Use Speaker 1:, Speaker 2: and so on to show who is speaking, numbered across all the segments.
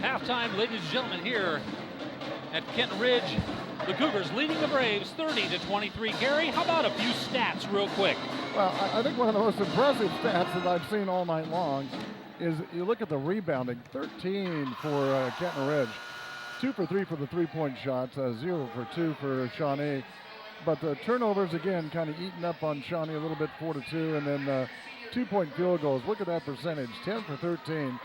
Speaker 1: Halftime, ladies and gentlemen, here at Kenton Ridge. The Cougars leading the Braves 30-23. Gary, how about a few stats real quick?
Speaker 2: Well, I think one of the most impressive stats that I've seen all night long is you look at the rebounding. 13 for Kenton Ridge. 2 for 3 for the three-point shots. 0 for 2 for Shawnee. But the turnovers, again, kind of eating up on Shawnee a little bit, 4-2. And then 2-point field goals. Look at that percentage, 10 for 13.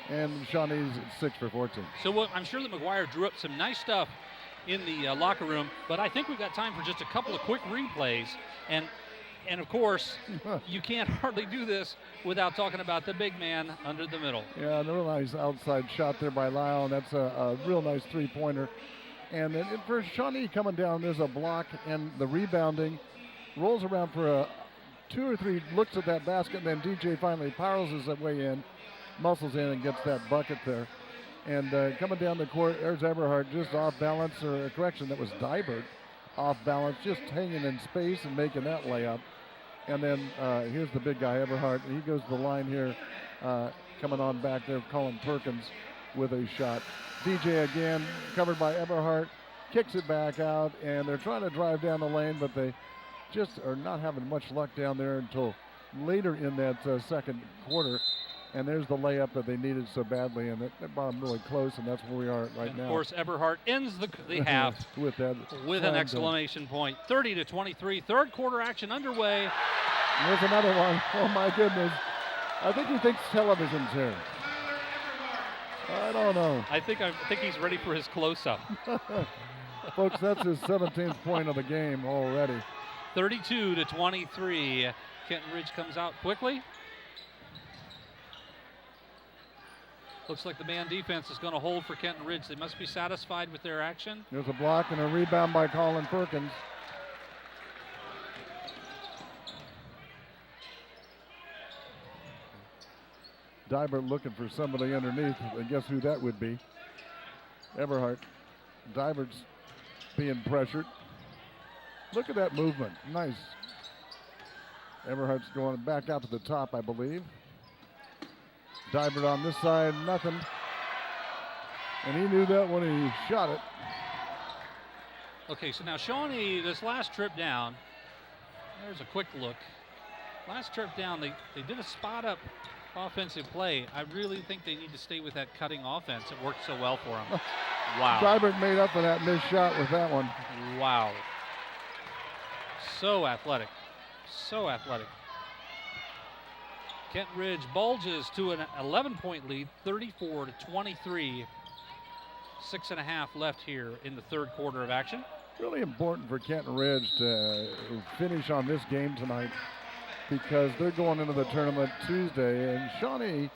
Speaker 2: And Shawnee's 6 for 14.
Speaker 1: So I'm sure that McGuire drew up some nice stuff in the locker room, but I think we've got time for just a couple of quick replays. And of course, you can't hardly do this without talking about the big man under the middle.
Speaker 2: Yeah, a real nice outside shot there by Lyle, and that's a real nice three-pointer. And then for Shawnee coming down, there's a block, and the rebounding rolls around for 2 or 3 looks at that basket, and then DJ finally powers his way in, muscles in, and gets that bucket there. And coming down the court, there's Eberhardt just off balance, or a correction, that was Dybert off balance, just hanging in space and making that layup. And then here's the big guy, Eberhardt. He goes to the line here, coming on back there, Colin Perkins with a shot. DJ again, covered by Eberhardt, kicks it back out, and they're trying to drive down the lane, but they just are not having much luck down there until later in that second quarter. And there's the layup that they needed so badly, and that brought them really close, and that's where we are right now.
Speaker 1: Of course, Eberhardt ends the half
Speaker 2: with
Speaker 1: an exclamation point. 30-23, third quarter action underway.
Speaker 2: There's another one. Oh my goodness! I think he thinks television's here. I don't know.
Speaker 1: I think he's ready for his close-up.
Speaker 2: Folks, that's his 17th point of the game already.
Speaker 1: 32-23. Kenton Ridge comes out quickly. Looks like the man defense is going to hold for Kenton Ridge. They must be satisfied with their action.
Speaker 2: There's a block and a rebound by Colin Perkins. Dybert looking for somebody underneath, and guess who that would be? Eberhardt. Dybert's being pressured. Look at that movement. Nice. Eberhardt's going back out to the top, I believe. Dybert on this side, nothing. And he knew that when he shot it.
Speaker 1: Okay, so now Shawnee, this last trip down, there's a quick look. Last trip down, they did a spot-up offensive play. I really think they need to stay with that cutting offense. It worked so well for them. Wow.
Speaker 2: Dybert made up for that missed shot with that one.
Speaker 1: Wow. So athletic. So athletic. Kenton Ridge bulges to an 11-point lead, 34-23. 6.5 left here in the third quarter of action.
Speaker 2: Really important for Kenton Ridge to finish on this game tonight, because they're going into the tournament Tuesday, and Shawnee,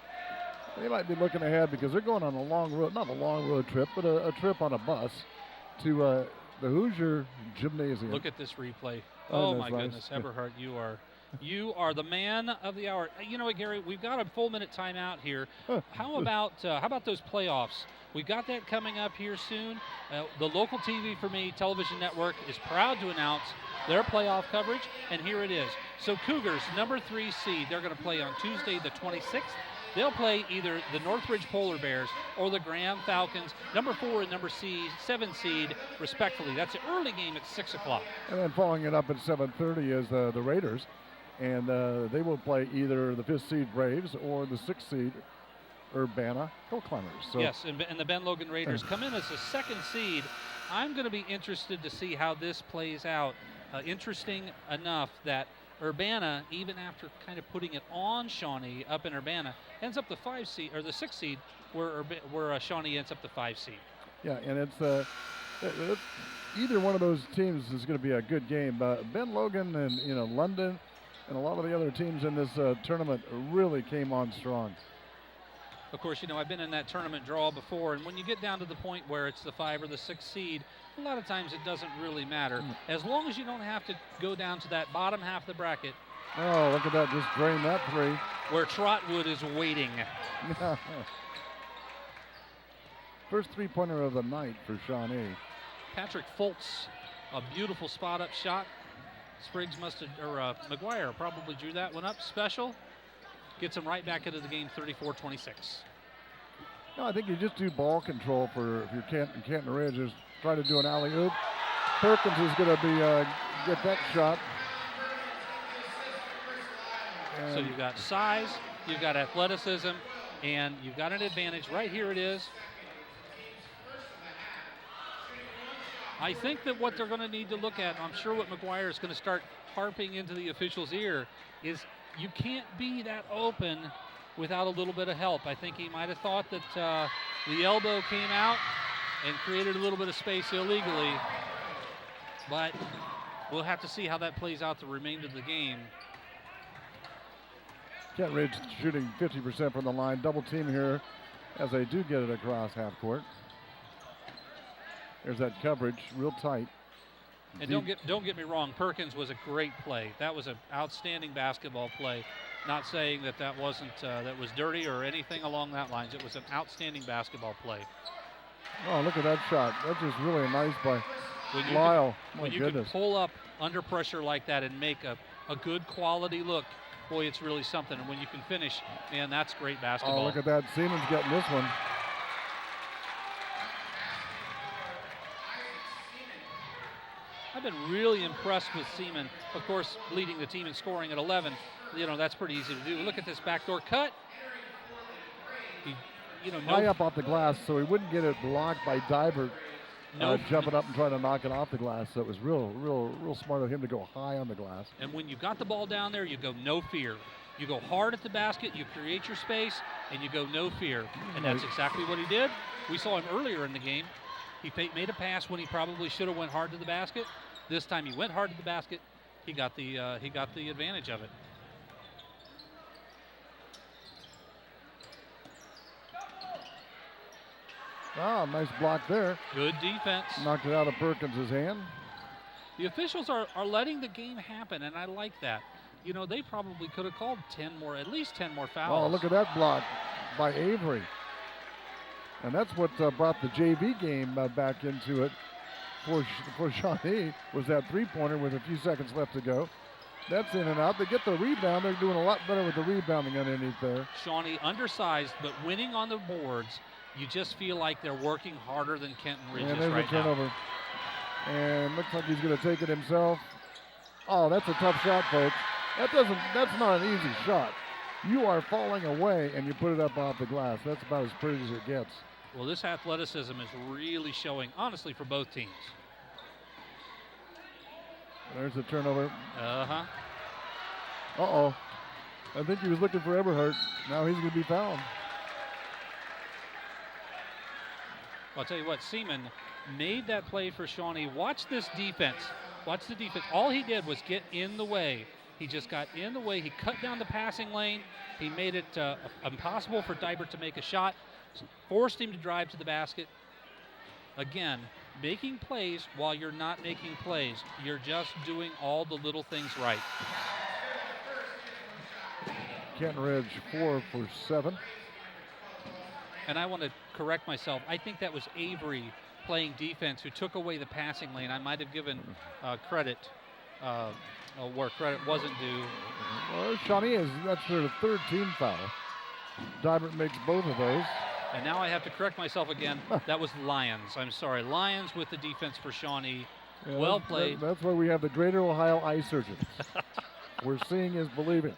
Speaker 2: they might be looking ahead because they're going on a long road, not a long road trip, but a trip on a bus to the Hoosier Gymnasium.
Speaker 1: Look at this replay. Oh my goodness, Eberhardt, you are the man of the hour. You know what, Gary? We've got a full minute timeout here. How about those playoffs? We've got that coming up here soon. The local TV for me, television network, is proud to announce their playoff coverage, and here it is. So Cougars, number 3 seed, they're going to play on Tuesday the 26th. They'll play either the Northridge Polar Bears or the Graham Falcons, number 4 and number 7 seed, respectively. That's an early game at 6 o'clock.
Speaker 2: And then following it up at 7:30 is the Raiders, and they will play either the 5th seed Braves or the 6th seed Urbana Hill Climbers. So
Speaker 1: yes, and the Ben Logan Raiders come in as the 2nd seed. I'm going to be interested to see how this plays out. Interesting enough that Urbana, even after kind of putting it on Shawnee up in Urbana, ends up the 5 seed or the 6th seed, where Shawnee ends up the 5 seed.
Speaker 2: Yeah, and it's either one of those teams is going to be a good game. Ben Logan and London and a lot of the other teams in this tournament really came on strong.
Speaker 1: Of course, I've been in that tournament draw before, and when you get down to the point where it's the 5 or the 6 seed, a lot of times it doesn't really matter. As long as you don't have to go down to that bottom half of the bracket.
Speaker 2: Oh, look at that, just drain that 3.
Speaker 1: Where Trotwood is waiting.
Speaker 2: First three-pointer of the night for Shawnee.
Speaker 1: Patrick Foltz, a beautiful spot-up shot. Spriggs McGuire probably drew that one up special. Gets him right back into the game, 34-26.
Speaker 2: No, I think you just do ball control for if you're Kenton Ridge. Is try to do an alley-oop. Perkins is going to be get that shot.
Speaker 1: So you've got size, you've got athleticism, and you've got an advantage. Right here it is. I think that what they're going to need to look at, I'm sure what McGuire is going to start harping into the official's ear, is you can't be that open without a little bit of help. I think he might have thought that the elbow came out and created a little bit of space illegally, but we'll have to see how that plays out the remainder of the game.
Speaker 2: Kenton Ridge shooting 50% from the line. Double team here as they do get it across half court. There's that coverage, real tight.
Speaker 1: And don't get me wrong, Perkins was a great play. That was an outstanding basketball play. Not saying that that wasn't that was dirty or anything along that lines. It was an outstanding basketball play.
Speaker 2: Oh, look at that shot. That's just really nice by
Speaker 1: When
Speaker 2: Lyle.
Speaker 1: When you can pull up under pressure like that and make a good quality look, boy, it's really something. And when you can finish, man, that's great basketball.
Speaker 2: Oh, look at that. Siemens getting this one.
Speaker 1: I've been really impressed with Seaman. Of course, leading the team in scoring at 11. You know, that's pretty easy to do. Look at this backdoor cut.
Speaker 2: High up off the glass, so he wouldn't get it blocked by Divert jumping up and trying to knock it off the glass. So it was real smart of him to go high on the glass.
Speaker 1: And when you got the ball down there, you go no fear. You go hard at the basket, you create your space, and you go no fear. And that's exactly what he did. We saw him earlier in the game. He made a pass when he probably should have went hard to the basket. This time he went hard to the basket. He got the advantage of it.
Speaker 2: Ah, nice block there.
Speaker 1: Good defense.
Speaker 2: Knocked it out of Perkins' hand.
Speaker 1: The officials are letting the game happen, and I like that. You know, they probably could have called at least 10 more fouls.
Speaker 2: Oh, look at that block by Avery. And that's what brought the JV game back into it for Shawnee, was that three-pointer with a few seconds left to go. That's in and out. They get the rebound. They're doing a lot better with the rebounding underneath there.
Speaker 1: Shawnee undersized, but winning on the boards. You just feel like they're working harder than Kenton Ridge is right now.
Speaker 2: And there's a turnover. And looks like he's going to take it himself. Oh, that's a tough shot, folks. That's not an easy shot. You are falling away and you put it up off the glass. That's about as pretty as it gets.
Speaker 1: Well, this athleticism is really showing, honestly, for both teams.
Speaker 2: There's the turnover.
Speaker 1: Uh-huh.
Speaker 2: Uh-oh. I think he was looking for Eberhardt. Now he's going to be fouled.
Speaker 1: I'll tell you what, Seaman made that play for Shawnee. Watch this defense. Watch the defense. All he did was get in the way. He just got in the way. He cut down the passing lane. He made it impossible for Dibert to make a shot. Forced him to drive to the basket. Again, making plays while you're not making plays. You're just doing all the little things right.
Speaker 2: Kenton Ridge 4 for 7.
Speaker 1: And I want to correct myself. I think that was Avery playing defense who took away the passing lane. I might have given credit where credit wasn't due.
Speaker 2: Well, Shawnee that's their third team foul. Dibert makes both of those.
Speaker 1: And now I have to correct myself again. That was Lyons. I'm sorry. Lyons with the defense for Shawnee.
Speaker 2: Yeah,
Speaker 1: well played.
Speaker 2: That's why we have the Greater Ohio eye surgeon. We're seeing is believing.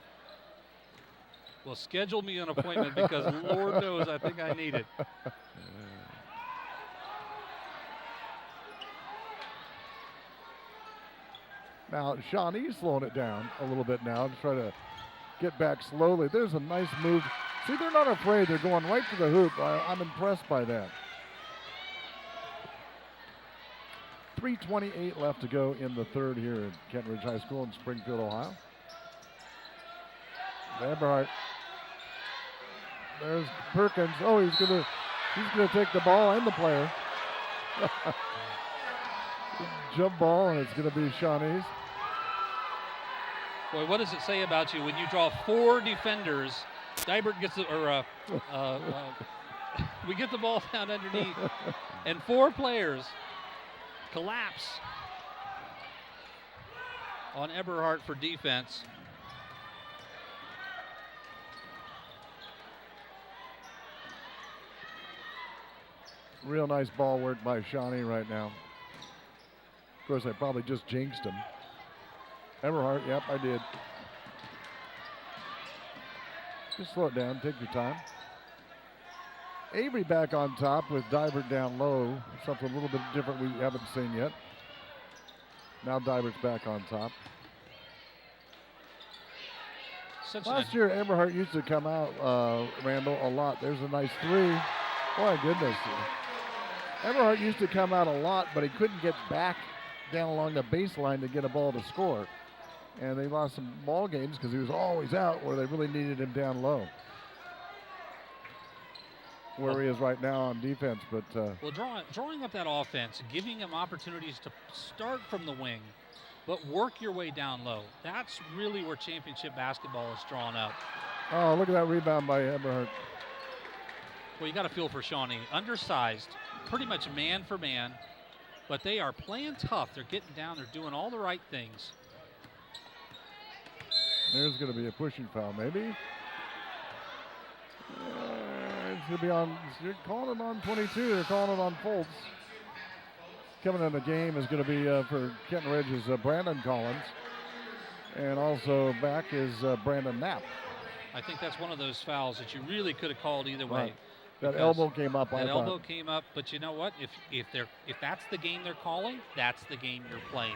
Speaker 1: Well, schedule me an appointment because Lord knows I think I need it.
Speaker 2: Now, Shawnee's slowing it down a little bit now to try to get back slowly. There's a nice move. See, they're not afraid. They're going right to the hoop. I'm impressed by that. 3:28 left to go in the third here at Kenton Ridge High School in Springfield, Ohio. Eberhardt. There's Perkins. Oh, he's gonna take the ball and the player. Jump ball, and it's gonna be Shawnee's.
Speaker 1: Boy, what does it say about you when you draw 4 defenders? Dibert gets we get the ball down underneath, and 4 players collapse on Eberhardt for defense.
Speaker 2: Real nice ball work by Shawnee right now. Of course, I probably just jinxed him. Everhart, yep, I did. Just slow it down, take your time. Avery back on top with Divert down low. Something a little bit different we haven't seen yet. Now Divert's back on top. Last year, Everhart used to come out, Randall, a lot. There's a nice three. Oh, my goodness. Everhart used to come out a lot, but he couldn't get back down along the baseline to get a ball to score. And they lost some ball games because he was always out where they really needed him down low. Where he is right now on defense. But
Speaker 1: well, drawing up that offense, giving him opportunities to start from the wing, but work your way down low. That's really where championship basketball is drawn up.
Speaker 2: Oh, look at that rebound by Everhart.
Speaker 1: Well, you got to feel for Shawnee. Undersized, pretty much man for man, but they are playing tough. They're getting down. They're doing all the right things.
Speaker 2: There's going to be a pushing foul, maybe. It's going to be on. You're calling it on 22. They're calling it on Fultz. Coming in the game is going to be for Kenton Ridge is Brandon Collins. And also back is Brandon Knapp.
Speaker 1: I think that's one of those fouls that you really could have called either way.
Speaker 2: Right. That elbow came up.
Speaker 1: That elbow came up, but you know what? If that's the game they're calling, that's the game you're playing.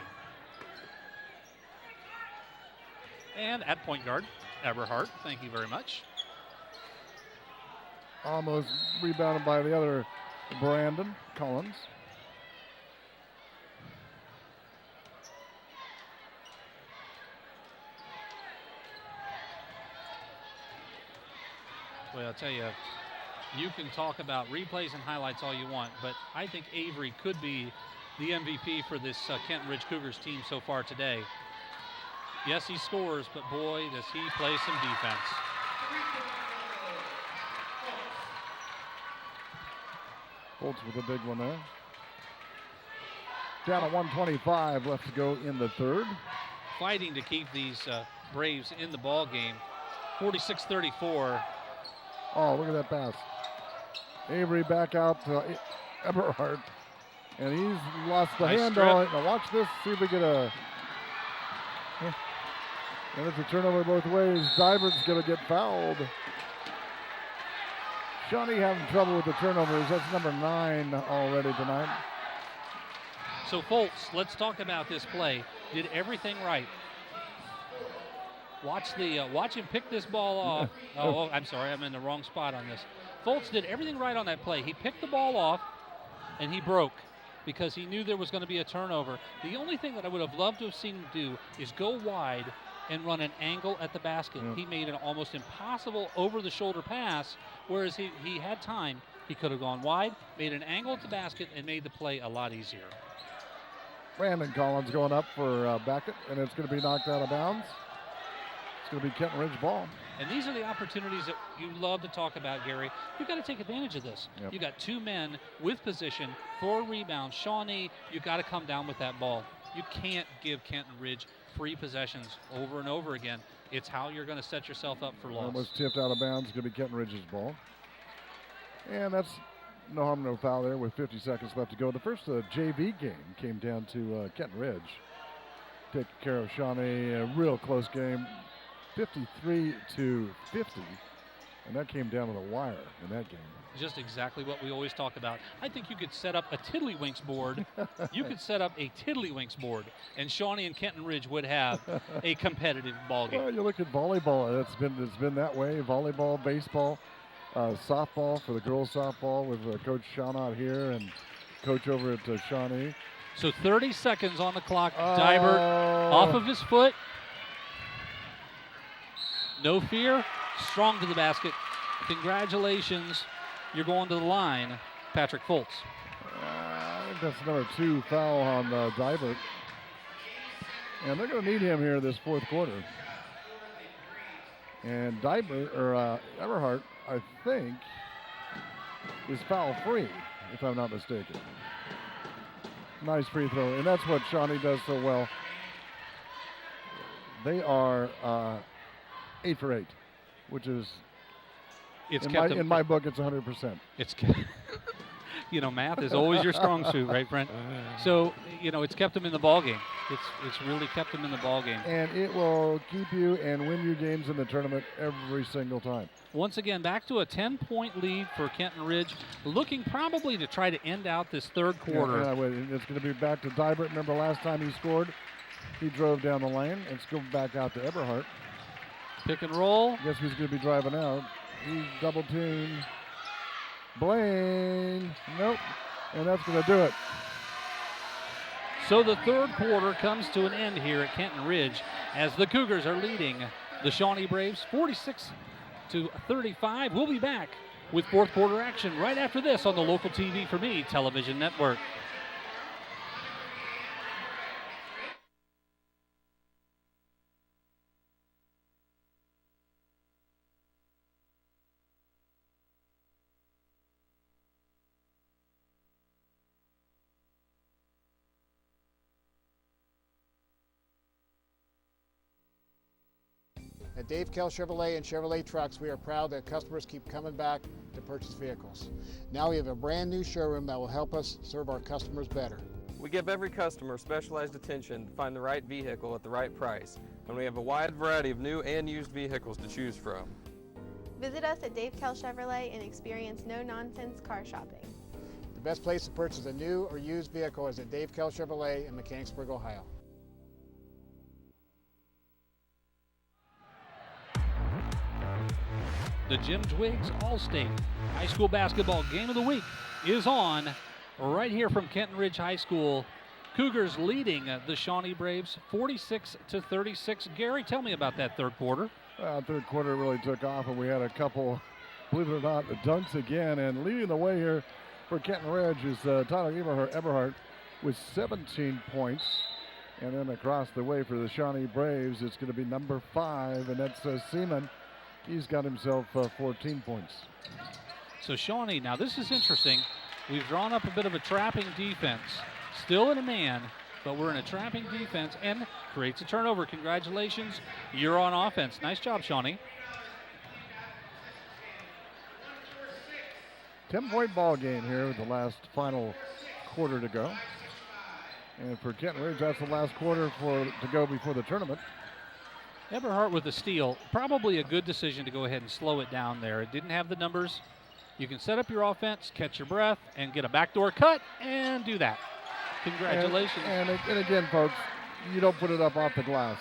Speaker 1: And at point guard, Everhart, thank you very much.
Speaker 2: Almost rebounded by the other Brandon Collins.
Speaker 1: Well, I'll tell you, you can talk about replays and highlights all you want, but I think Avery could be the MVP for this Kenton Ridge Cougars team so far today. Yes, he scores, but boy, does he play some defense.
Speaker 2: Fultz with a big one there. Down at 1:25 left to go in the third.
Speaker 1: Fighting to keep these Braves in the ball game. 46-34.
Speaker 2: Oh, look at that pass. Avery back out to Everhart. And he's lost the hand on it. Now watch this, see if we get a... And it's a turnover both ways. Divert's going to get fouled. Shawnee having trouble with the turnovers. That's number 9 already tonight.
Speaker 1: So, Fultz, let's talk about this play. Did everything right. Watch him pick this ball off. Oh, I'm sorry, I'm in the wrong spot on this. Fultz did everything right on that play. He picked the ball off, and he broke because he knew there was going to be a turnover. The only thing that I would have loved to have seen him do is go wide and run an angle at the basket. He made an almost impossible over-the-shoulder pass, whereas he had time. He could have gone wide, made an angle at the basket, and made the play a lot easier.
Speaker 2: Brandon Collins going up for Beckett, and it's going to be knocked out of bounds. It's going to be Kenton Ridge ball.
Speaker 1: And these are the opportunities that you love to talk about, Gary. You've got to take advantage of this.
Speaker 2: Yep.
Speaker 1: You got 2 men with position for a rebound. Shawnee, you got to come down with that ball. You can't give Kenton Ridge free possessions over and over again. It's how you're going to set yourself up for loss.
Speaker 2: Almost tipped out of bounds. It's going to be Kenton Ridge's ball. And that's no harm, no foul there with 50 seconds left to go. The first JV game came down to Kenton Ridge. Take care of Shawnee. A real close game. 53-50. And that came down to the wire in that game.
Speaker 1: Just exactly what we always talk about. I think you could set up a Tiddlywinks board. You could set up a Tiddlywinks board, and Shawnee and Kenton Ridge would have a competitive ball game.
Speaker 2: Well, you look at volleyball. It's been that way. Volleyball, baseball, softball for the girls softball with Coach Shawn out here and Coach over at Shawnee.
Speaker 1: So 30 seconds on the clock. Divert off of his foot. No fear. Strong to the basket. Congratulations. You're going to the line, Patrick Fultz.
Speaker 2: I think that's number 2 foul on Divert. And they're going to need him here this fourth quarter. And Everhart, I think, is foul free, if I'm not mistaken. Nice free throw. And that's what Shawnee does so well. They are 8 for 8, which is, in my book, it's 100%.
Speaker 1: You know, math is always your strong suit, right, Brent? So, you know, it's kept them in the ball game. It's really kept them in the ball game.
Speaker 2: And it will keep you and win you games in the tournament every single time.
Speaker 1: Once again, back to a 10-point lead for Kenton Ridge, looking probably to try to end out this third quarter.
Speaker 2: Yeah, it's going to be back to Dybert. Remember last time he scored, he drove down the lane. It's going back out to Eberhardt.
Speaker 1: Pick and roll.
Speaker 2: Guess who's going to be driving out? He's double team. Blaine. Nope. And that's going to do it.
Speaker 1: So the third quarter comes to an end here at Kenton Ridge as the Cougars are leading the Shawnee Braves 46-35. We'll be back with fourth quarter action right after this on the Local TV for Me television network.
Speaker 3: At Dave Kell Chevrolet and Chevrolet Trucks, we are proud that customers keep coming back to purchase vehicles. Now we have a brand new showroom that will help us serve our customers better.
Speaker 4: We give every customer specialized attention to find the right vehicle at the right price, and we have a wide variety of new and used vehicles to choose from.
Speaker 5: Visit us at Dave Kell Chevrolet and experience no-nonsense car shopping.
Speaker 3: The best place to purchase a new or used vehicle is at Dave Kell Chevrolet in Mechanicsburg, Ohio.
Speaker 1: The Jim Twiggs All-State High School Basketball Game of the Week is on right here from Kenton Ridge High School. Cougars leading the Shawnee Braves 46-36. Gary, tell me about that third quarter.
Speaker 2: Third quarter really took off, and we had a couple, believe it or not, dunks again. And leading the way here for Kenton Ridge is Tyler Eberhardt with 17 points. And then across the way for the Shawnee Braves, it's going to be number 5, and that's Seaman. He's got himself 14 points.
Speaker 1: So Shawnee, now this is interesting. We've drawn up a bit of a trapping defense. Still in a man, but we're in a trapping defense and creates a turnover. Congratulations, you're on offense. Nice job, Shawnee.
Speaker 2: 10-point ball game here with the last final quarter to go. And for Kenton Ridge, that's the last quarter to go before the tournament.
Speaker 1: Eberhardt with the steal, probably a good decision to go ahead and slow it down there. It didn't have the numbers. You can set up your offense, catch your breath, and get a backdoor cut, and do that. Congratulations.
Speaker 2: And again, folks, you don't put it up off the glass.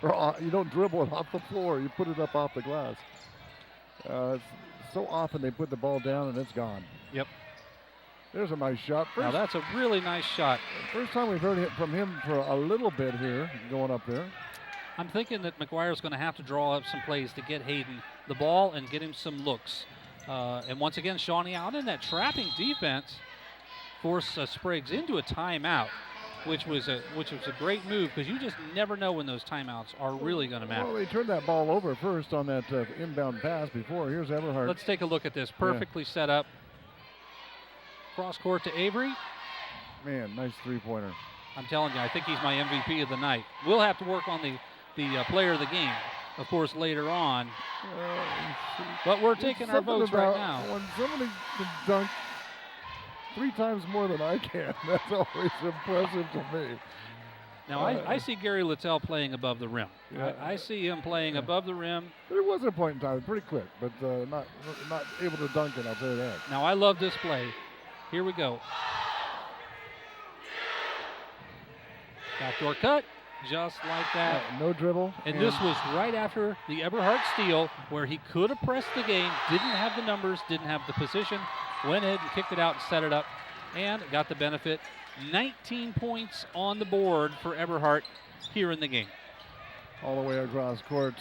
Speaker 2: Or you don't dribble it off the floor. You put it up off the glass. So often they put the ball down, and it's gone.
Speaker 1: Yep.
Speaker 2: There's a nice shot.
Speaker 1: Now that's a really nice shot.
Speaker 2: First time we've heard it from him for a little bit here, going up there.
Speaker 1: I'm thinking that McGuire's going to have to draw up some plays to get Hayden the ball and get him some looks. And once again, Shawnee out in that trapping defense, force Spriggs into a timeout, which was a great move because you just never know when those timeouts are really going to matter.
Speaker 2: Well, they turned that ball over first on that inbound pass before. Here's Eberhardt.
Speaker 1: Let's take a look at this. Perfectly set up. Cross court to Avery.
Speaker 2: Man, nice three-pointer.
Speaker 1: I'm telling you, I think he's my MVP of the night. We'll have to work on the player of the game, of course, later on. But we're taking our votes right now.
Speaker 2: When somebody can dunk 3 times more than I can, that's always impressive to me.
Speaker 1: Now, I see Gary Littell playing above the rim.
Speaker 2: Yeah.
Speaker 1: I see him playing above the rim.
Speaker 2: There was a point in time, pretty quick, but not able to dunk it, I'll tell you that.
Speaker 1: Now, I love this play. Here we go. Backdoor cut. Just like that.
Speaker 2: No dribble.
Speaker 1: And this was right after the Eberhardt steal where he could have pressed the game, didn't have the numbers, didn't have the position, went ahead and kicked it out and set it up, and got the benefit. 19 points on the board for Eberhardt here in the game.
Speaker 2: All the way across court.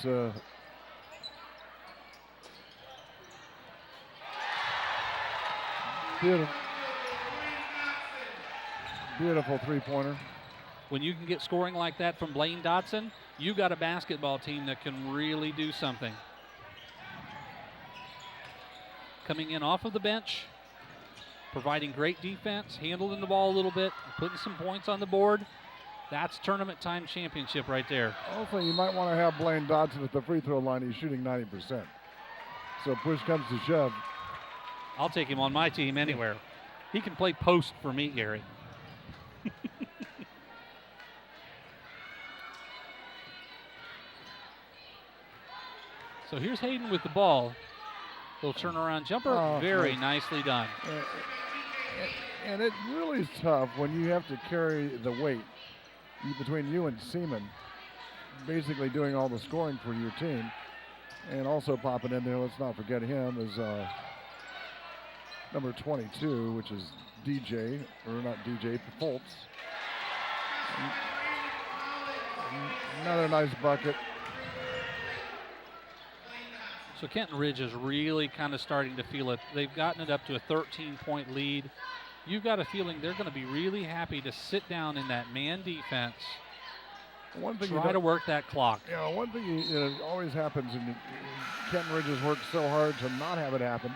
Speaker 2: Beautiful three-pointer.
Speaker 1: When you can get scoring like that from Blaine Dotson, you got a basketball team that can really do something. Coming in off of the bench, providing great defense, handling the ball a little bit, putting some points on the board. That's tournament time championship right there.
Speaker 2: Also, you might want to have Blaine Dotson at the free throw line. He's shooting 90%. So push comes to shove.
Speaker 1: I'll take him on my team anywhere. He can play post for me, Gary. So here's Hayden with the ball. Little turnaround jumper, very nicely done.
Speaker 2: And it really is tough when you have to carry the weight between you and Seaman, basically doing all the scoring for your team. And also popping in there, let's not forget him, is number 22, which is DJ, or not DJ, Fultz. Another nice bucket.
Speaker 1: So Kenton Ridge is really kind of starting to feel it. They've gotten it up to a 13-point lead. You've got a feeling they're going to be really happy to sit down in that man defense, try to work that clock.
Speaker 2: Yeah, one thing always happens, and Kenton Ridge has worked so hard to not have it happen,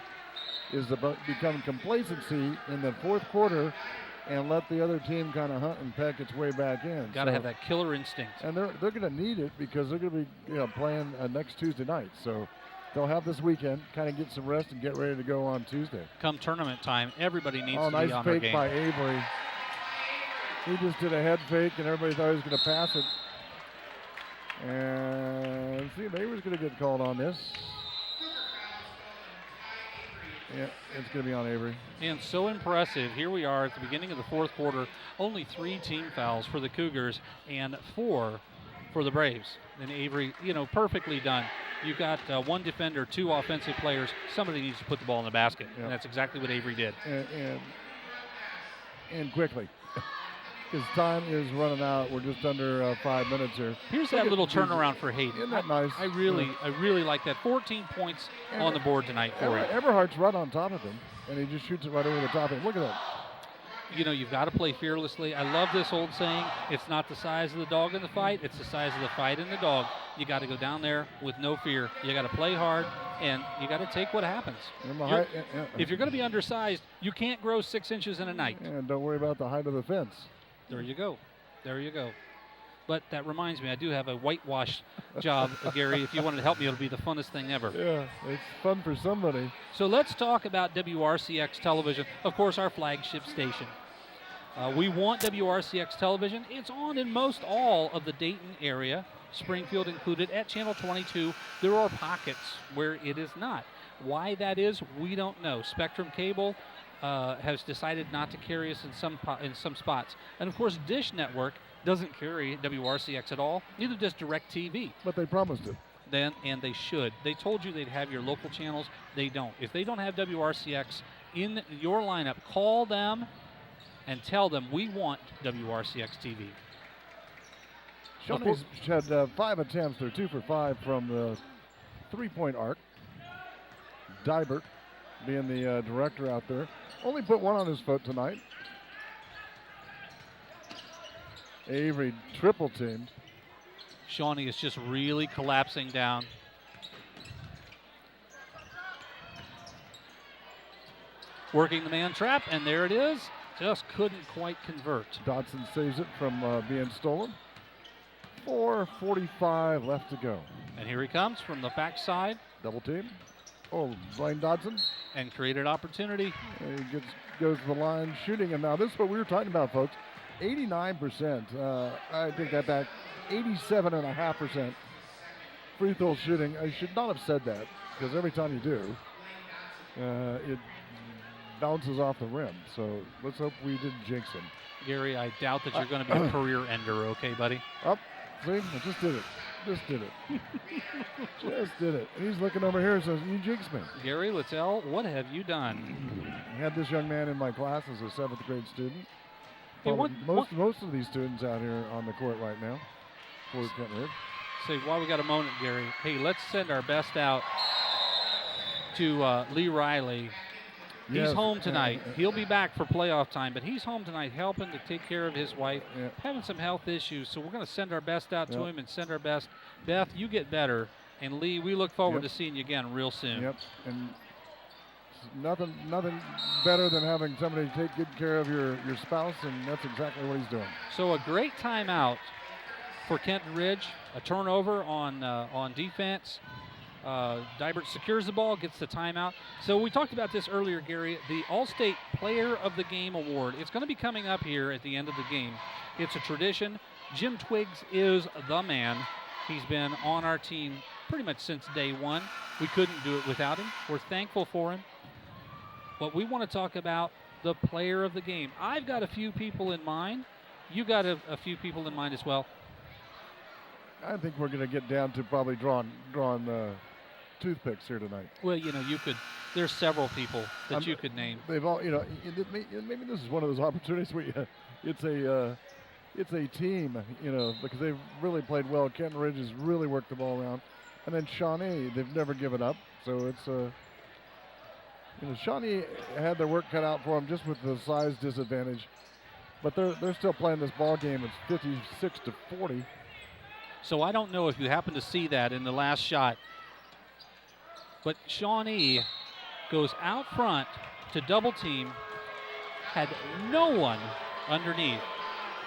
Speaker 2: is to become complacency in the fourth quarter and let the other team kind of hunt and peck its way back in.
Speaker 1: Got to have that killer instinct.
Speaker 2: And they're going to need it because they're going to be playing next Tuesday night. So they'll have this weekend, kind of get some rest and get ready to go on Tuesday.
Speaker 1: Come tournament time, everybody needs to
Speaker 2: nice
Speaker 1: be on their game.
Speaker 2: Nice fake by Avery. He just did a head fake, and everybody thought he was going to pass it. And see if Avery's going to get called on this. Yeah, it's going to be on Avery.
Speaker 1: And so impressive. Here we are at the beginning of the fourth quarter. Only 3 team fouls for the Cougars and 4 for the Braves. And Avery, perfectly done. You've got 1 defender, 2 offensive players. Somebody needs to put the ball in the basket. Yep. And that's exactly what Avery did.
Speaker 2: And quickly. Because time is running out. We're just under 5 minutes here.
Speaker 1: Here's that little turnaround for Hayden.
Speaker 2: Isn't that nice?
Speaker 1: I really like that. 14 points on the board tonight for him.
Speaker 2: Everhart's right on top of him, and he just shoots it right over the top of him. Look at that.
Speaker 1: You've got to play fearlessly. I love this old saying, it's not the size of the dog in the fight, it's the size of the fight in the dog. You got to go down there with no fear. You got to play hard, and you got to take what happens. If you're going to be undersized, you can't grow 6 inches in a night.
Speaker 2: And don't worry about the height of the fence.
Speaker 1: There you go. There you go. But that reminds me, I do have a whitewash job, Gary. If you wanted to help me, it'll be the funnest thing ever.
Speaker 2: Yeah, it's fun for somebody.
Speaker 1: So let's talk about WRCX Television, of course, our flagship station. We want WRCX Television. It's on in most all of the Dayton area, Springfield included. At Channel 22, there are pockets where it is not. Why that is, we don't know. Spectrum Cable has decided not to carry us in some spots. And of course, Dish Network doesn't carry WRCX at all. Neither does DirecTV.
Speaker 2: But they promised it.
Speaker 1: And they should. They told you they'd have your local channels. They don't. If they don't have WRCX in your lineup, call them and tell them we want WRCX TV.
Speaker 2: Shawnee's had 5 attempts. They're 2 for 5 from the 3-point arc. Dybert being the director out there. Only put 1 on his foot tonight. Avery triple teamed.
Speaker 1: Shawnee is just really collapsing down. Working the man trap, and there it is. Just couldn't quite convert.
Speaker 2: Dodson saves it from being stolen. 4:45 left to go.
Speaker 1: And here he comes from the backside.
Speaker 2: Double team. Oh, Blaine Dodson.
Speaker 1: And created opportunity.
Speaker 2: He goes to the line shooting. And now this is what we were talking about, folks. 89%. I take that back. 87.5% free throw shooting. I should not have said that because every time you do, it bounces off the rim. So let's hope we didn't jinx him.
Speaker 1: Gary, I doubt that you're going to be a career ender, okay, buddy?
Speaker 2: Up. See, I just did it. Just did it. Just did it. And he's looking over here and says, you jinxed me.
Speaker 1: Gary Littell, what have you done?
Speaker 2: I had this young man in my class as a 7th grade student.
Speaker 1: Hey,
Speaker 2: most of these students out here on the court right now. For Kenton Ridge.
Speaker 1: Say, while we got a moment, Gary, hey, let's send our best out to Lee Riley. He's home tonight. He'll be back for playoff time, but he's home tonight helping to take care of his wife, having some health issues. So we're going to send our best out to him and send our best. Beth, you get better. And Lee, we look forward to seeing you again real soon.
Speaker 2: Yep. And nothing better than having somebody take good care of your spouse, and that's exactly what he's doing.
Speaker 1: So a great timeout for Kenton Ridge. A turnover on defense. Dybert secures the ball, gets the timeout. So we talked about this earlier, Gary. The All-State Player of the Game Award. It's going to be coming up here at the end of the game. It's a tradition. Jim Twiggs is the man. He's been on our team pretty much since day one. We couldn't do it without him. We're thankful for him. But we want to talk about the player of the game. I've got a few people in mind. You got a few people in mind as well.
Speaker 2: I think we're going to get down to probably drawing toothpicks here tonight.
Speaker 1: Well, you could. There's several people that you could name.
Speaker 2: They've all, maybe this is one of those opportunities where it's a team, because they've really played well. Kenton Ridge has really worked the ball around, and then Shawnee, they've never given up. So it's Shawnee had their work cut out for them just with the size disadvantage, but they're still playing this ball game. It's 56-40.
Speaker 1: So I don't know if you happen to see that in the last shot, but Shawnee goes out front to double team, had no one underneath.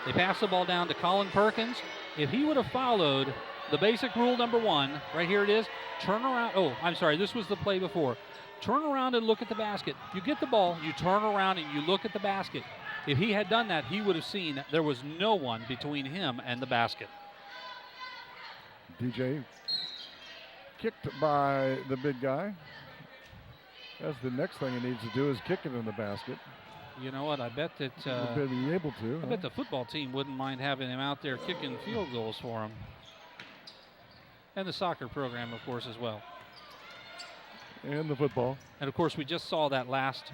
Speaker 1: They pass the ball down to Colin Perkins. If he would have followed the basic rule number 1, right here it is, turn around. Oh, I'm sorry, this was the play before. Turn around and look at the basket. You get the ball, you turn around and you look at the basket. If he had done that, he would have seen there was no one between him and the basket.
Speaker 2: DJ kicked by the big guy. That's the next thing he needs to do is kick it in the basket.
Speaker 1: You know what? I bet that
Speaker 2: be able to.
Speaker 1: I bet the football team wouldn't mind having him out there kicking field goals for him, and the soccer program, of course, as well.
Speaker 2: And the football.
Speaker 1: And of course, we just saw the last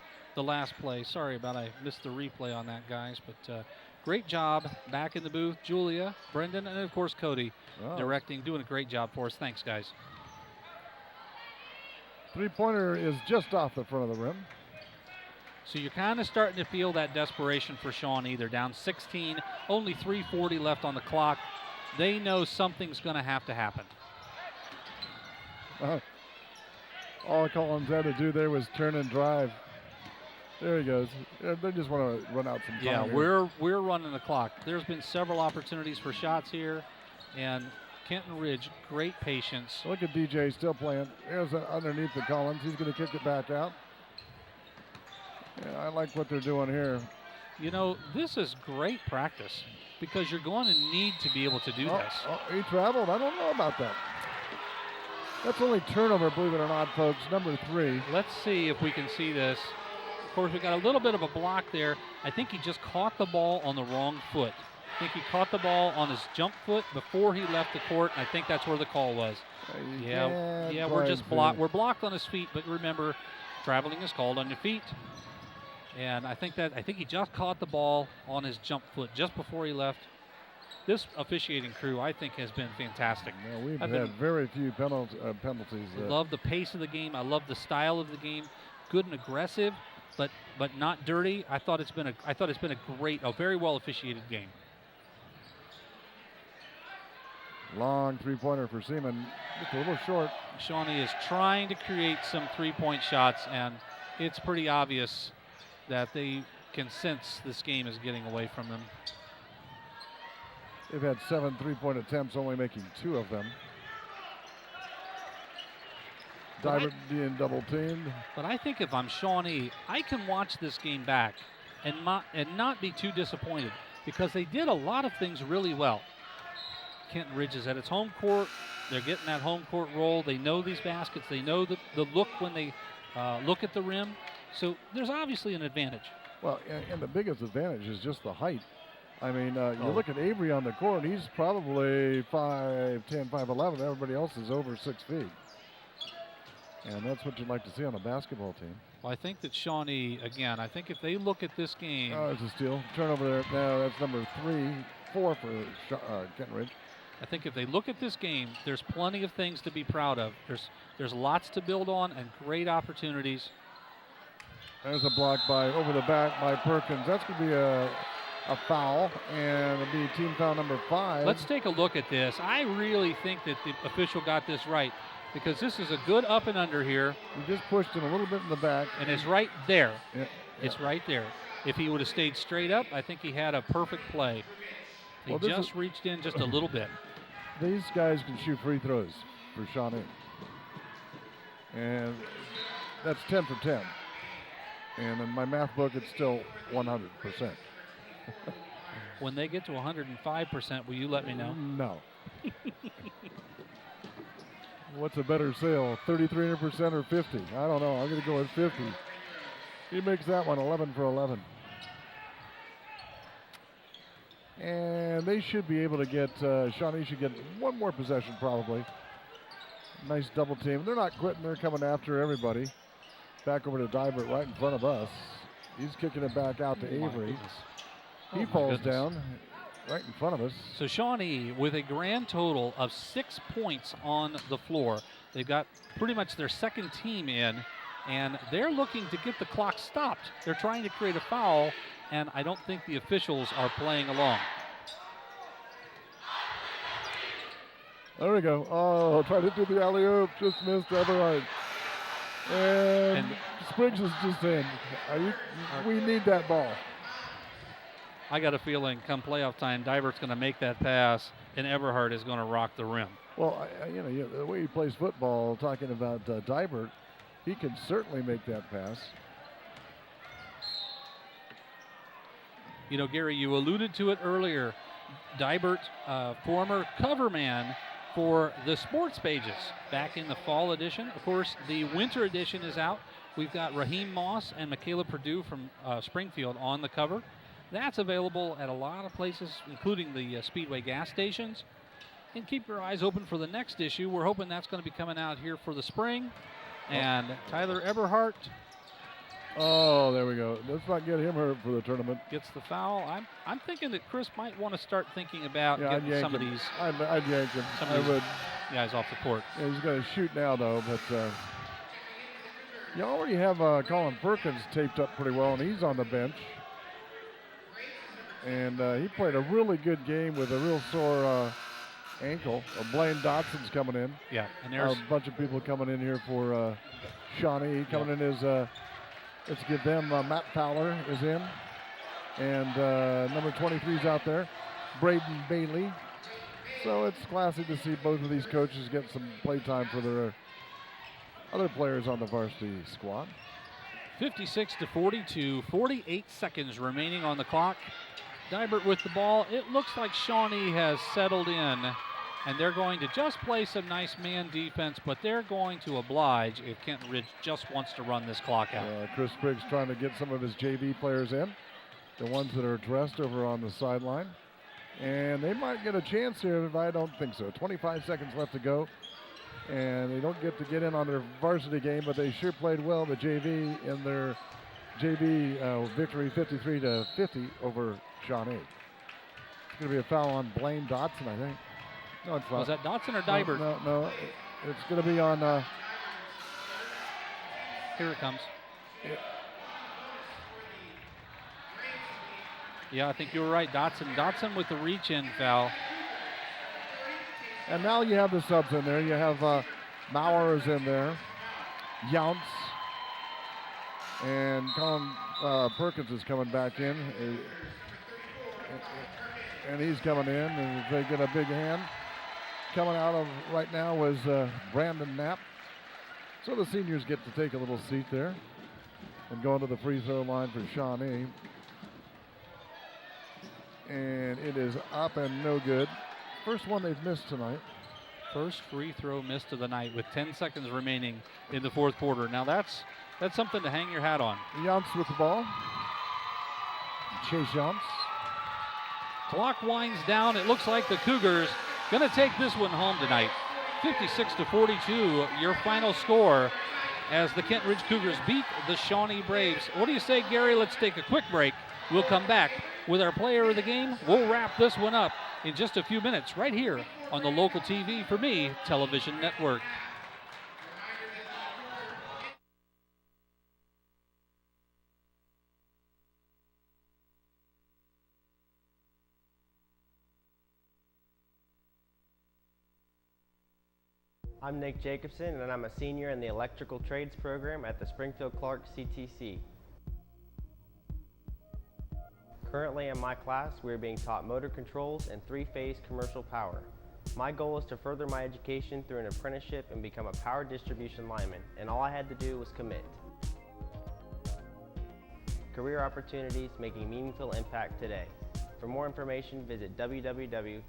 Speaker 1: play. Sorry about I missed the replay on that, guys. But great job back in the booth, Julia, Brendan, and of course Cody directing, doing a great job for us. Thanks, guys.
Speaker 2: Three-pointer is just off the front of the rim.
Speaker 1: So you're kind of starting to feel that desperation for Shawnee. They're down 16, only 3:40 left on the clock. They know something's going to happen.
Speaker 2: All Collins had to do there was turn and drive. There he goes. They just want to run out some time.
Speaker 1: Yeah,
Speaker 2: here.
Speaker 1: we're running the clock. There's been several opportunities for shots here, and Kenton Ridge, great patience.
Speaker 2: Look at DJ still playing. There's underneath the Collins. He's going to kick it back out. Yeah, I like what they're doing here.
Speaker 1: This is great practice because you're going to need to be able to do this.
Speaker 2: He traveled. I don't know about that. That's only turnover, believe it or not, folks. Number 3.
Speaker 1: Let's see if we can see this. Of course, we got a little bit of a block there. I think he just caught the ball on the wrong foot. I think he caught the ball on his jump foot before he left the court, and I think that's where the call was. Yeah, we're just blocked. We're blocked on his feet, but remember, traveling is called on your feet. And I think he just caught the ball on his jump foot just before he left. This officiating crew, I think, has been fantastic.
Speaker 2: Yeah, we've had very few penalties.
Speaker 1: I love the pace of the game. I love the style of the game. Good and aggressive, but not dirty. I thought it's been a very well officiated game.
Speaker 2: Long three-pointer for Seaman, just a little short.
Speaker 1: Shawnee is trying to create some three-point shots, and it's pretty obvious that they can sense this game is getting away from them.
Speaker 2: They've had 7 three-point attempts, only making 2 of them. Dybert being double-teamed.
Speaker 1: But I think if I'm Shawnee, I can watch this game back and not be too disappointed because they did a lot of things really well. Kenton Ridge is at its home court. They're getting that home court roll. They know these baskets. They know the look when they look at the rim. So there's obviously an advantage.
Speaker 2: Well, and the biggest advantage is just the height. I mean, you look at Avery on the court, he's probably 5'10", 5'11". Everybody else is over 6 feet. And that's what you'd like to see on a basketball team.
Speaker 1: Well, I think that Shawnee, again, I think if they look at this game.
Speaker 2: Oh, it's a steal. Turnover there. No, that's number 4 for Kenton Ridge.
Speaker 1: I think if they look at this game, there's plenty of things to be proud of. There's lots to build on and great opportunities.
Speaker 2: There's a block over the back by Perkins. That's going to be a foul, and it'll be team foul number 5.
Speaker 1: Let's take a look at this. I really think that the official got this right because this is a good up and under here.
Speaker 2: He just pushed him a little bit in the back.
Speaker 1: And it's right there.
Speaker 2: Yeah.
Speaker 1: It's right there. If he would have stayed straight up, I think he had a perfect play. He just reached in just a little bit.
Speaker 2: These guys can shoot free throws for Shawnee. And that's 10 for 10. And in my math book, it's still 100%.
Speaker 1: When they get to 105%, will you let me know?
Speaker 2: No. What's a better sale, 3,300% or 50? I don't know. I'm going to go with 50. He makes that one 11 for 11. And they should be able to get, Shawnee should get one more possession probably. Nice double team. They're not quitting. They're coming after everybody. Back over to Dybert right in front of us. He's kicking it back out to Avery. He falls down right in front of us.
Speaker 1: So Shawnee with a grand total of 6 points on the floor. They've got pretty much their second team in, and they're looking to get the clock stopped. They're trying to create a foul, and I don't think the officials are playing along.
Speaker 2: There we go. Oh, tried to do the alley-oop, just missed Everhart. And Spriggs is just in. We need that ball.
Speaker 1: I got a feeling come playoff time, Dybert's going to make that pass, and Everhart is going to rock the rim.
Speaker 2: Well, the way he plays football, talking about Dybert, he can certainly make that pass.
Speaker 1: You know, Gary, you alluded to it earlier. Dybert, former cover man for the sports pages back in the fall edition. Of course, the winter edition is out. We've got Raheem Moss and Michaela Purdue from Springfield on the cover. That's available at a lot of places, including the Speedway gas stations. And keep your eyes open for the next issue. We're hoping that's going to be coming out here for the spring. And Tyler Eberhardt.
Speaker 2: Oh, there we go. Let's not get him hurt for the tournament.
Speaker 1: Gets the foul. I'm thinking that Chris might want to start thinking about getting some of these.
Speaker 2: I'd yank him.
Speaker 1: I would. Guys off the court.
Speaker 2: Yeah, he's going to shoot now, though. But you already have Colin Perkins taped up pretty well, and he's on the bench. And he played a really good game with a real sore ankle. Blaine Dotson's coming in.
Speaker 1: Yeah, and there's
Speaker 2: a bunch of people coming in here for Shawnee. Coming in as, let's give them, Matt Fowler is in. And number 23 is out there, Braden Bailey. So it's classy to see both of these coaches get some play time for their other players on the varsity squad.
Speaker 1: 56-42, 48 seconds remaining on the clock. Dybert with the ball. It looks like Shawnee has settled in, and they're going to just play some nice man defense, but they're going to oblige if Kenton Ridge just wants to run this clock out.
Speaker 2: Chris Spriggs trying to get some of his JV players in, the ones that are dressed over on the sideline. And they might get a chance here, but I don't think so. 25 seconds left to go, and they don't get to get in on their varsity game, but they sure played well, the JV, in their JV victory 53-50 over Shawnee. It's going to be a foul on Blaine Dotson, I think. No, it's not.
Speaker 1: Was that Dotson or Dybert?
Speaker 2: No. It's going to be on.
Speaker 1: Here it comes. Yeah, I think you were right. Dotson with the reach-in foul.
Speaker 2: And now you have the subs in there. You have Maurer is in there. Younts. And Colin Perkins is coming back in. And he's coming in, and they get a big hand. Coming out of right now was Brandon Knapp. So the seniors get to take a little seat there and go into the free throw line for Shawnee. And it is up and no good. First one they've missed tonight.
Speaker 1: First free throw missed of the night with 10 seconds remaining in the fourth quarter. Now that's something to hang your hat on.
Speaker 2: Younts with the ball. Chase Younts.
Speaker 1: Clock winds down. It looks like the Cougars going to take this one home tonight. 56-42, your final score as the Kent Ridge Cougars beat the Shawnee Braves. What do you say, Gary? Let's take a quick break. We'll come back with our player of the game. We'll wrap this one up in just a few minutes right here on the local TV for me television network.
Speaker 6: I'm Nick Jacobson, and I'm a senior in the Electrical Trades program at the Springfield Clark CTC. Currently in my class, we are being taught motor controls and three-phase commercial power. My goal was to further my education through an apprenticeship and become a power distribution lineman, and all I had to do was commit. Career opportunities making meaningful impact today. For more information, visit www.scctc.org.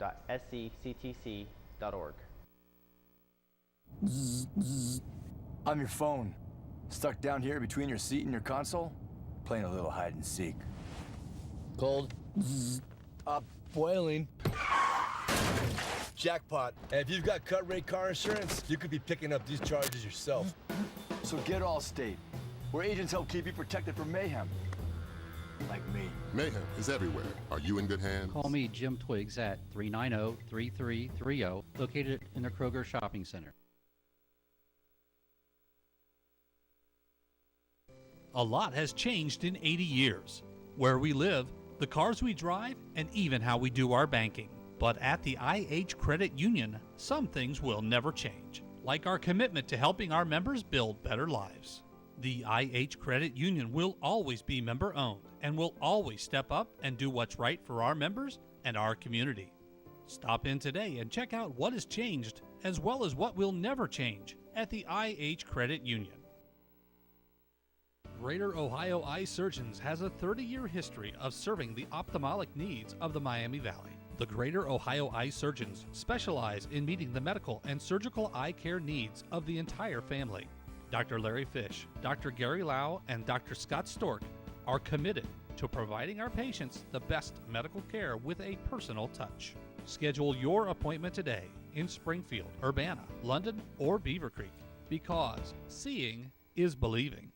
Speaker 7: I'm your phone. Stuck down here between your seat and your console? Playing a little hide and seek.
Speaker 8: Cold?
Speaker 7: Boiling. Jackpot. And if you've got cut rate car insurance, you could be picking up these charges yourself. So get Allstate, where agents help keep you protected from mayhem. Like me.
Speaker 9: Mayhem is everywhere. Are you in good hands?
Speaker 10: Call me, Jim Twiggs, at 390-3330, located in the Kroger Shopping Center.
Speaker 1: A lot has changed in 80 years. Where we live, the cars we drive, and even how we do our banking. But at the IH Credit Union, some things will never change, like our commitment to helping our members build better lives. The IH Credit Union will always be member-owned and will always step up and do what's right for our members and our community. Stop in today and check out what has changed, as well as what will never change at the IH Credit Union. Greater Ohio Eye Surgeons has a 30-year history of serving the ophthalmic needs of the Miami Valley. The Greater Ohio Eye Surgeons specialize in meeting the medical and surgical eye care needs of the entire family. Dr. Larry Fish, Dr. Gary Lau, and Dr. Scott Stork are committed to providing our patients the best medical care with a personal touch. Schedule your appointment today in Springfield, Urbana, London, or Beaver Creek, because seeing is believing.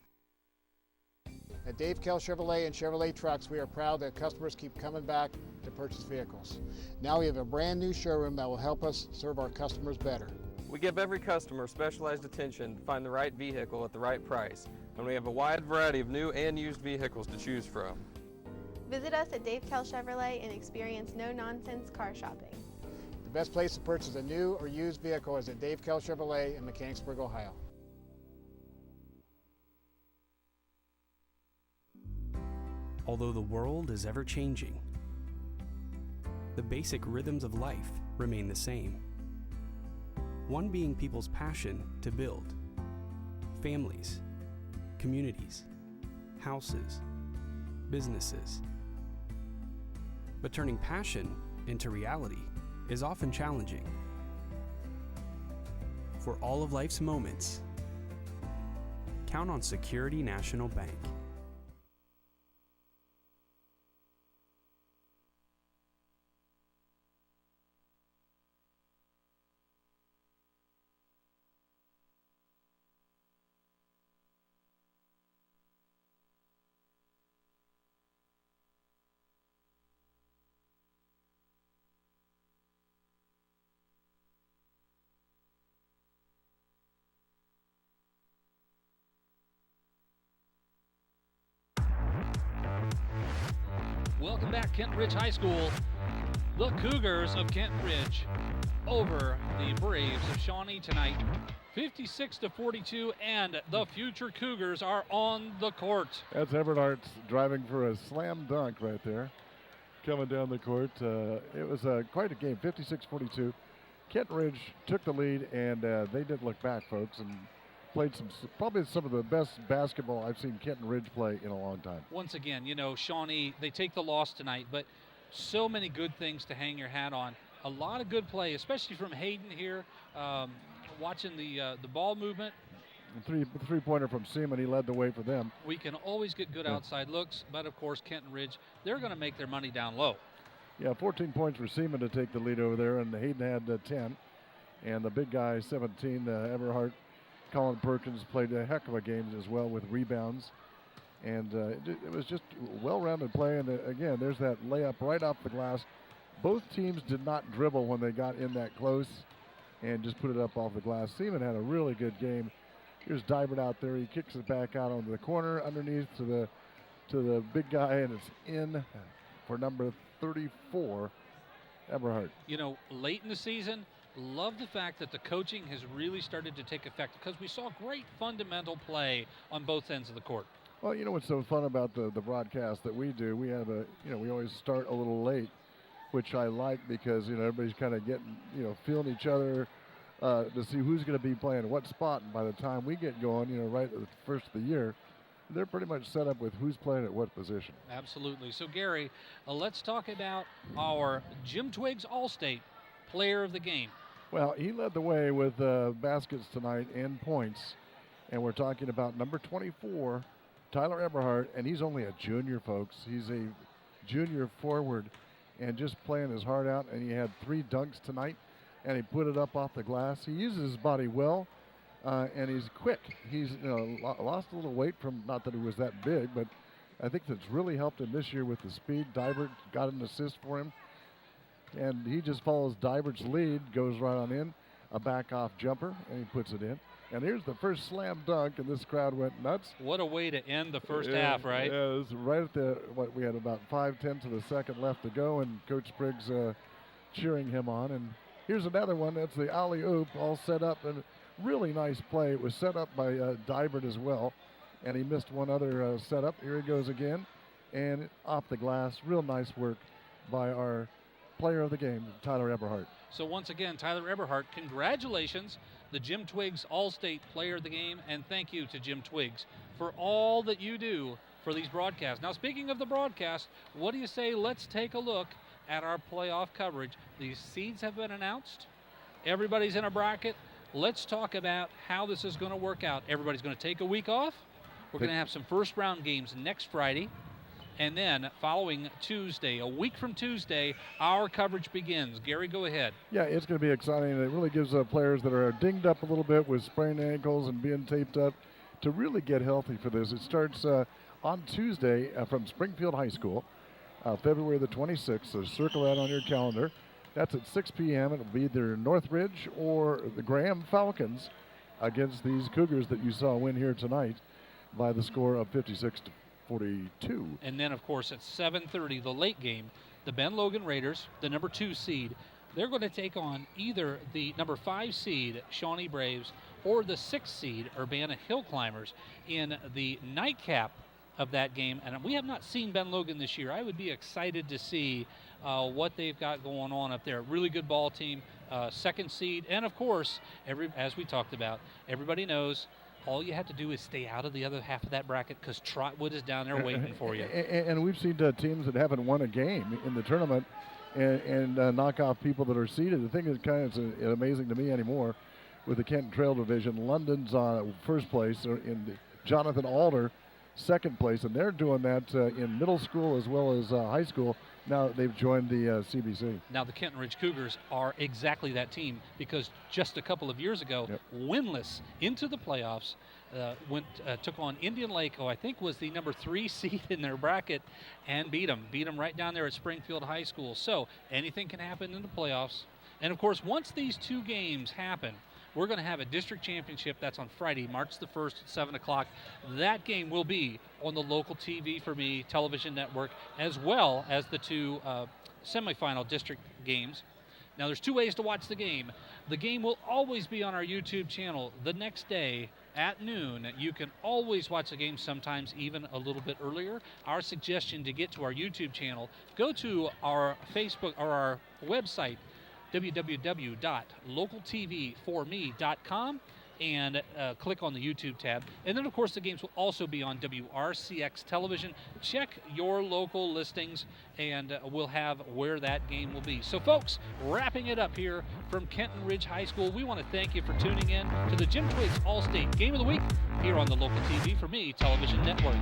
Speaker 3: At Dave Kell Chevrolet and Chevrolet Trucks, we are proud that customers keep coming back to purchase vehicles. Now we have a brand new showroom that will help us serve our customers better.
Speaker 4: We give every customer specialized attention to find the right vehicle at the right price, and we have a wide variety of new and used vehicles to choose from.
Speaker 5: Visit us at Dave Kell Chevrolet and experience no-nonsense car shopping.
Speaker 3: The best place to purchase a new or used vehicle is at Dave Kell Chevrolet in Mechanicsburg, Ohio.
Speaker 11: Although the world is ever changing, the basic rhythms of life remain the same. One being people's passion to build families, communities, houses, businesses. But turning passion into reality is often challenging. For all of life's moments, count on Security National Bank.
Speaker 1: Welcome back, Kenton Ridge High School. The Cougars of Kenton Ridge over the Braves of Shawnee tonight, 56-42, and the future Cougars are on the court.
Speaker 2: That's Everhart driving for a slam dunk right there, coming down the court. It was quite a game, 56-42. Kenton Ridge took the lead, and they didn't look back, folks, and played probably some of the best basketball I've seen Kenton Ridge play in a long time.
Speaker 1: Once again, you know, Shawnee, they take the loss tonight, but so many good things to hang your hat on. A lot of good play, especially from Hayden here, watching the ball movement.
Speaker 2: Three-pointer from Seaman, he led the way for them.
Speaker 1: We can always get good outside looks, but of course Kenton Ridge, they're going to make their money down low.
Speaker 2: Yeah, 14 points for Seaman to take the lead over there, and Hayden had 10. And the big guy, 17, Everhart, Colin Perkins played a heck of a game as well with rebounds. And it was just well-rounded play. And again, there's that layup right off the glass. Both teams did not dribble when they got in that close and just put it up off the glass. Seaman had a really good game. Here's Dybert out there. He kicks it back out onto the corner underneath to the big guy, and it's in for number 34, Everhart.
Speaker 1: You know, late in the season, love the fact that the coaching has really started to take effect because we saw great fundamental play on both ends of the court.
Speaker 2: Well, you know what's so fun about the broadcast that we do? We have we always start a little late which I like because, everybody's kind of getting, feeling each other to see who's going to be playing what spot. And by the time we get going, right at the first of the year, they're pretty much set up with who's playing at what position.
Speaker 1: Absolutely. So, Gary, let's talk about our Jim Twiggs All-State Player of the Game.
Speaker 2: Well, he led the way with baskets tonight and points. And we're talking about number 24, Tyler Eberhardt, and he's only a junior, folks. He's a junior forward and just playing his heart out. And he had 3 dunks tonight, and he put it up off the glass. He uses his body well. And he's quick. He's lost a little weight from, not that he was that big, but I think that's really helped him this year with the speed. Divert got an assist for him. And he just follows Divert's lead, goes right on in, a back-off jumper, and he puts it in. And here's the first slam dunk, and this crowd went nuts.
Speaker 1: What a way to end the first half, right?
Speaker 2: Yeah, it was right at we had about 5/10 of the second left to go, and Coach Briggs cheering him on. And here's another one. That's the alley-oop, all set up, and really nice play. It was set up by Divert as well, and he missed one other setup. Here he goes again, and off the glass. Real nice work by our player of the game, Tyler Eberhardt.
Speaker 1: So once again, Tyler Eberhardt, congratulations, the Jim Twiggs All-State Player of the Game, and thank you to Jim Twiggs for all that you do for these broadcasts. Now, speaking of the broadcast, what do you say let's take a look at our playoff coverage? These seeds have been announced. Everybody's in a bracket. Let's talk about how this is going to work out. Everybody's going to take a week off. We're going to have some first-round games next Friday. And then following Tuesday, a week from Tuesday, our coverage begins. Gary, go ahead.
Speaker 2: Yeah, it's going to be exciting. It really gives players that are dinged up a little bit with sprained ankles and being taped up to really get healthy for this. It starts on Tuesday from Springfield High School, February the 26th. So circle that on your calendar. That's at 6 p.m. It'll be either Northridge or the Graham Falcons against these Cougars that you saw win here tonight by the score of 56-42.
Speaker 1: And then, of course, at 7:30, the late game, the Ben Logan Raiders, the number 2 seed, they're going to take on either the number 5 seed, Shawnee Braves, or the 6th seed, Urbana Hill Climbers, in the nightcap of that game. And we have not seen Ben Logan this year. I would be excited to see what they've got going on up there. Really good ball team, 2nd seed. And, of course, as we talked about, everybody knows all you have to do is stay out of the other half of that bracket because Trotwood is down there waiting for you.
Speaker 2: And we've seen teams that haven't won a game in the tournament and knock off people that are seeded. The thing is kind of amazing to me anymore with the Kenton Trail Division. London's on first place, in Jonathan Alder, 2nd place, and they're doing that in middle school as well as high school. Now they've joined the CBC.
Speaker 1: Now the Kenton Ridge Cougars are exactly that team because just a couple of years ago, winless into the playoffs, took on Indian Lake, I think was the number 3 seed in their bracket, and beat them right down there at Springfield High School. So anything can happen in the playoffs. And of course, once these 2 games happen, we're going to have a district championship. That's on Friday, March the 1st at 7 o'clock. That game will be on the local TV for me television network, as well as the 2 semifinal district games. Now, there's 2 ways to watch the game. The game will always be on our YouTube channel the next day at noon. You can always watch the game, sometimes even a little bit earlier. Our suggestion to get to our YouTube channel, go to our Facebook or our website, www.localtvforme.com, and click on the YouTube tab. And then, of course, the games will also be on WRCX television. Check your local listings, and we'll have where that game will be. So, folks, wrapping it up here from Kenton Ridge High School, we want to thank you for tuning in to the Jim Twiggs All-State Game of the Week here on the Local TV for Me television network.